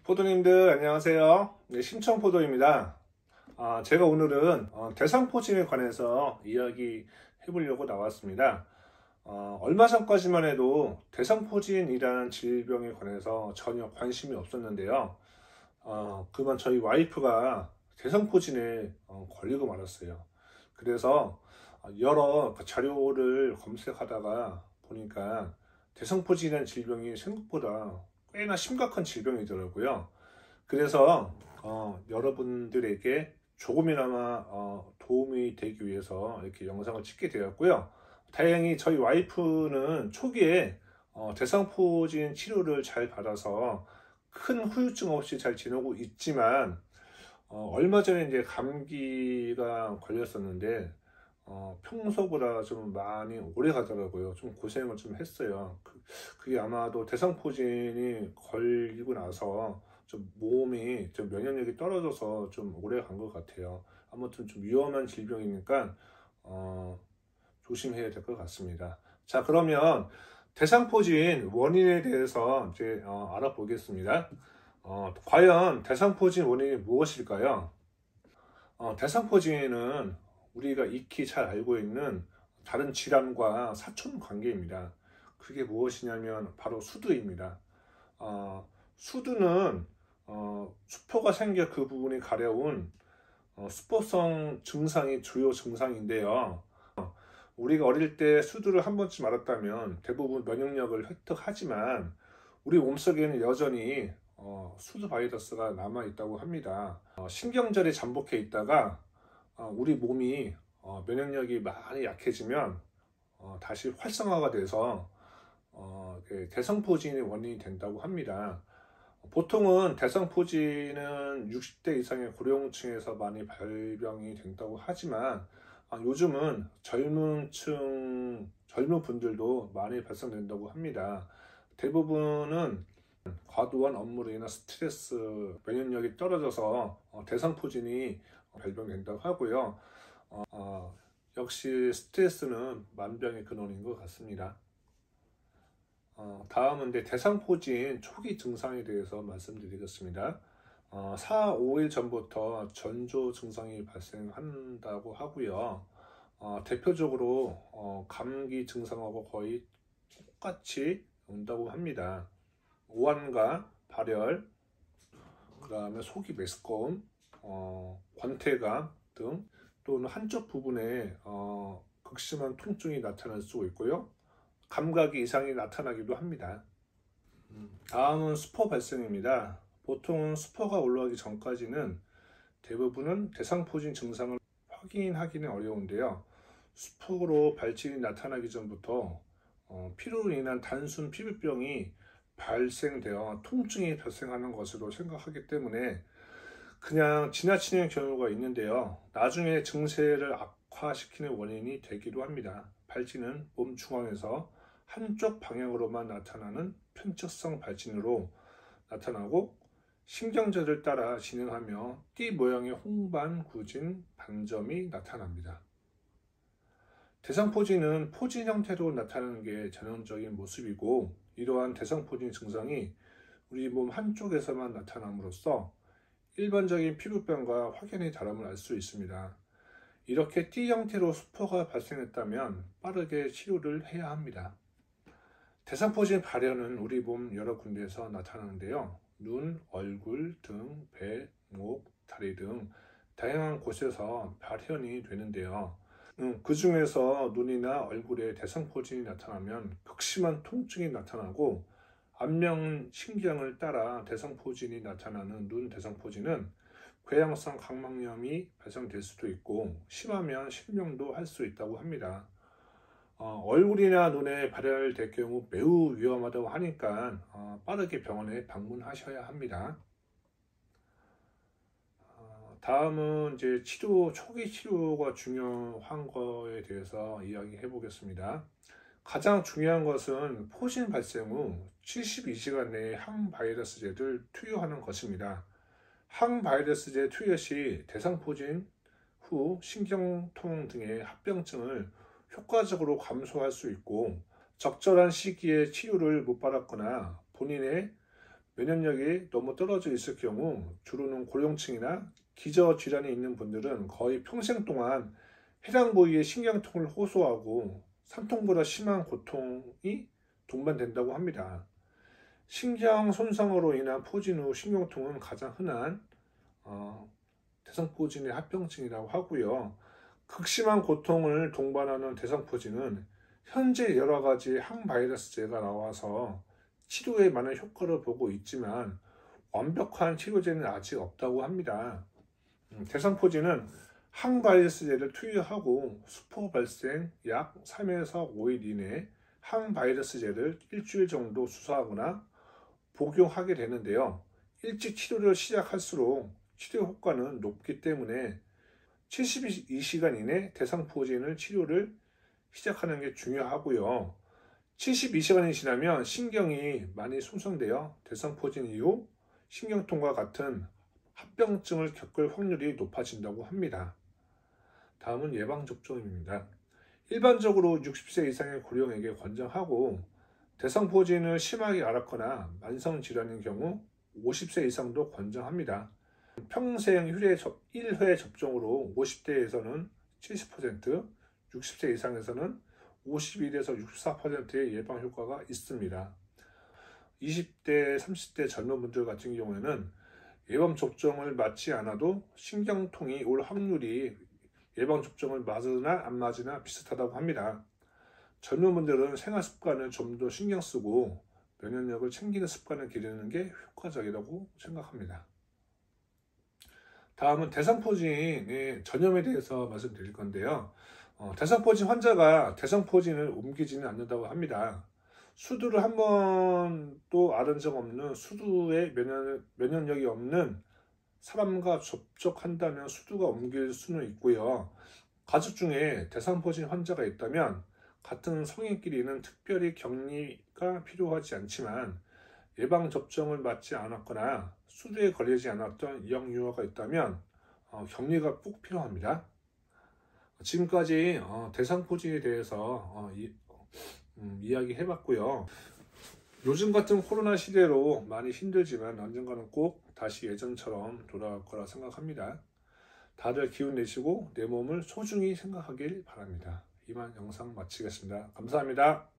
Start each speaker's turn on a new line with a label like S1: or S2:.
S1: 포도님들 안녕하세요. 네, 심청포도입니다. 제가 오늘은 대상포진에 관해서 이야기 해보려고 나왔습니다. 얼마 전까지만 해도 대상포진이라는 질병에 관해서 전혀 관심이 없었는데요. 그만 저희 와이프가 대상포진에 걸리고 말았어요. 그래서 여러 자료를 검색하다가 보니까 대상포진이라는 질병이 생각보다 꽤나 심각한 질병이더라고요. 그래서 여러분들에게 조금이나마 도움이 되기 위해서 이렇게 영상을 찍게 되었고요. 다행히 저희 와이프는 초기에 대상포진 치료를 잘 받아서 큰 후유증 없이 잘 지내고 있지만 얼마 전에 이제 감기가 걸렸었는데 평소보다 좀 많이 오래 가더라고요. 좀 고생을 좀 했어요. 그게 아마도 대상포진이 걸리고 나서 좀 몸이 좀 면역력이 떨어져서 좀 오래 간 것 같아요. 아무튼 좀 위험한 질병이니까 조심해야 될 것 같습니다. 자, 그러면 대상포진 원인에 대해서 이제 알아보겠습니다. 과연 대상포진 원인이 무엇일까요? 대상포진은 우리가 익히 잘 알고 있는 다른 질환과 사촌 관계입니다. 그게 무엇이냐면 바로 수두입니다. 수두는 수포가 생겨 그 부분이 가려운 수포성 증상이 주요 증상인데요. 우리가 어릴 때 수두를 한 번쯤 앓았다면 대부분 면역력을 획득하지만 우리 몸속에는 여전히 수두 바이러스가 남아 있다고 합니다. 신경절에 잠복해 있다가 우리 몸이 면역력이 많이 약해지면 다시 활성화가 돼서 대상포진의 원인이 된다고 합니다. 보통은 대상포진은 60대 이상의 고령층에서 많이 발병이 된다고 하지만 요즘은 젊은 분들도 많이 발생된다고 합니다. 대부분은 과도한 업무로 인한 스트레스, 면역력이 떨어져서 대상포진이 발병된다고 하고요. 역시 스트레스는 만병의 근원인 것 같습니다. 다음은 대상포진 초기 증상에 대해서 말씀드리겠습니다. 4, 5일 전부터 전조 증상이 발생한다고 하고요. 대표적으로 감기 증상하고 거의 똑같이 온다고 합니다. 오한과 발열, 그 다음에 속이 메스꺼움, 권태감 등, 또는 한쪽 부분에 극심한 통증이 나타날 수 있고요. 감각이 이상이 나타나기도 합니다. 다음은 수포 발생입니다. 보통은 수포가 올라오기 전까지는 대부분은 대상포진 증상을 확인하기는 어려운데요. 수포로 발진이 나타나기 전부터 피로로 인한 단순 피부병이 발생되어 통증이 발생하는 것으로 생각하기 때문에 그냥 지나치는 경우가 있는데요. 나중에 증세를 악화시키는 원인이 되기도 합니다. 발진은 몸 중앙에서 한쪽 방향으로만 나타나는 편측성 발진으로 나타나고 신경절을 따라 진행하며 띠 모양의 홍반구진 반점이 나타납니다. 대상포진은 포진 형태로 나타나는 게 전형적인 모습이고 이러한 대상포진 증상이 우리 몸 한쪽에서만 나타남으로써 일반적인 피부병과 확연히 다름을 알 수 있습니다. 이렇게 띠 형태로 수포가 발생했다면 빠르게 치료를 해야 합니다. 대상포진 발현은 우리 몸 여러 군데에서 나타나는데요. 눈, 얼굴, 등, 배, 목, 다리 등 다양한 곳에서 발현이 되는데요. 그 중에서 눈이나 얼굴에 대상포진이 나타나면 극심한 통증이 나타나고 안면신경을 따라 대상포진이 나타나는 눈 대상포진은 궤양성 각막염이 발생될 수도 있고 심하면 실명도 할 수 있다고 합니다. 얼굴이나 눈에 발열될 경우 매우 위험하다고 하니까 빠르게 병원에 방문하셔야 합니다. 다음은 이제 초기 치료가 중요한 거에 대해서 이야기해 보겠습니다. 가장 중요한 것은 포진 발생 후 72시간 내에 항바이러스제를 투여하는 것입니다. 항바이러스제 투여 시 대상포진 후 신경통 등의 합병증을 효과적으로 감소할 수 있고 적절한 시기에 치료를 못 받았거나 본인의 면역력이 너무 떨어져 있을 경우 주로는 고령층이나 기저질환이 있는 분들은 거의 평생 동안 해당 부위의 신경통을 호소하고 산통보다 심한 고통이 동반된다고 합니다. 신경 손상으로 인한 포진 후 신경통은 가장 흔한 대상포진의 합병증이라고 하고요. 극심한 고통을 동반하는 대상포진은 현재 여러 가지 항바이러스제가 나와서 치료에 많은 효과를 보고 있지만 완벽한 치료제는 아직 없다고 합니다. 대상포진은 항바이러스제를 투여하고 수포 발생 약 3에서 5일 이내 항바이러스제를 일주일 정도 주사하거나 복용하게 되는데요. 일찍 치료를 시작할수록 치료 효과는 높기 때문에 72시간 이내 대상포진을 치료를 시작하는 게 중요하고요. 72시간이 지나면 신경이 많이 손상되어 대상포진 이후 신경통과 같은 합병증을 겪을 확률이 높아진다고 합니다. 다음은 예방접종입니다. 일반적으로 60세 이상의 고령에게 권장하고 대상포진을 심하게 앓았거나 만성질환인 경우 50세 이상도 권장합니다. 평생 1회 접종으로 50대에서는 70%, 60세 이상에서는 51에서 64%의 예방 효과가 있습니다. 20대, 30대 젊은 분들 같은 경우에는 예방접종을 맞지 않아도 신경통이 올 확률이 예방접종을 맞으나 안 맞으나 비슷하다고 합니다. 젊은 분들은 생활 습관을 좀 더 신경 쓰고 면역력을 챙기는 습관을 기르는 게 효과적이라고 생각합니다. 다음은 대상포진의 전염에 대해서 말씀드릴 건데요. 대상포진 환자가 대상포진을 옮기지는 않는다고 합니다. 수두를 한 번도 앓은 적 없는 수두에 면역력이 없는 사람과 접촉한다면 수두가 옮길 수는 있고요. 가족 중에 대상포진 환자가 있다면 같은 성인끼리는 특별히 격리가 필요하지 않지만 예방접종을 맞지 않았거나 수두에 걸리지 않았던 이형유아가 있다면 격리가 꼭 필요합니다. 지금까지 대상포진에 대해서 이야기해봤고요. 요즘 같은 코로나 시대로 많이 힘들지만 언젠가는 꼭 다시 예전처럼 돌아올 거라 생각합니다. 다들 기운 내시고 내 몸을 소중히 생각하길 바랍니다. 이만 영상 마치겠습니다. 감사합니다.